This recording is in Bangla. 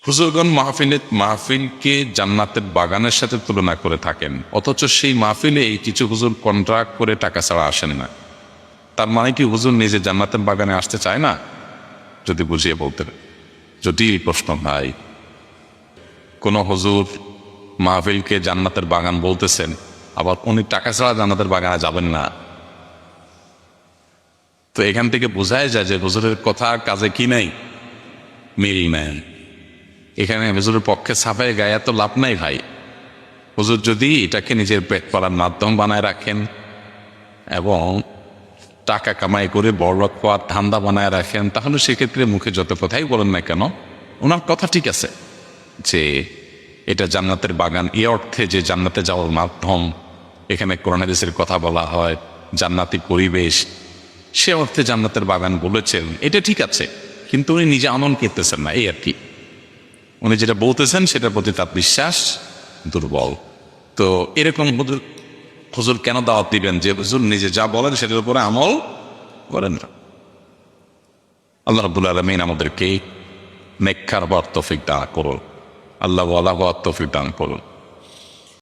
হুজুরগণ মাহফিলকে জান্নাতের বাগানের সাথে তুলনা করে থাকেন, অথচ সেই মাহফিলে কিছু হুজুর কন্ট্রাক্ট করে টাকা ছাড়া আসেন না। তার মানে কি হুজুর নিজে জান্নাতের বাগানে আসতে চায় না? যদি বুঝিয়ে বলতেন। জটিল প্রশ্ন ভাই। কোন হুজুর মাহফিলকে জান্নাতের বাগান বলতেছেন, আবার উনি টাকা ছাড়া জান্নাতের বাগানে যাবেন না। তো এখান থেকে বোঝাই যায় যে হুজুরের কথা কাজে কি নাই, মিল নেন। এখানে হুজুরের পক্ষে সাফাই গায়ে তো লাভ নাই ভাই। হুজুর যদি এটাকে নিজের পেট পালার মাধ্যম বানায় রাখেন এবং টাকা কামাই করে বড়লোক হওয়ার ধান্দা বানায় রাখেন, তাহলে সেক্ষেত্রে মুখে যত কথাই বলেন না কেন, ওনার কথা ঠিক আছে যে এটা জান্নাতের বাগান, এ অর্থে যে জান্নাতে যাওয়ার মাধ্যম, এখানে কোরআন হাদিসের কথা বলা হয়, জান্নাতি পরিবেশ, সে অর্থে জান্নাতের বাগান বলেছেন, এটা ঠিক আছে। কিন্তু উনি নিজে আমল করতেছেন না, এই আর কি। উনি যেটা বলতেছেন সেটার প্রতি তার বিশ্বাস দুর্বল। তো এরকম হুজুর কেন দাওয়াত দিবেন যে হুজুর নিজে যা বলেন সেটার উপরে আমল করেন না? আল্লাহ রাব্বুল আলামিন আমাদেরকে নেককার হওয়ার তৌফিক দান করুন। আল্লাহ ওয়ালা হওয়ার তৌফিক দান করুন।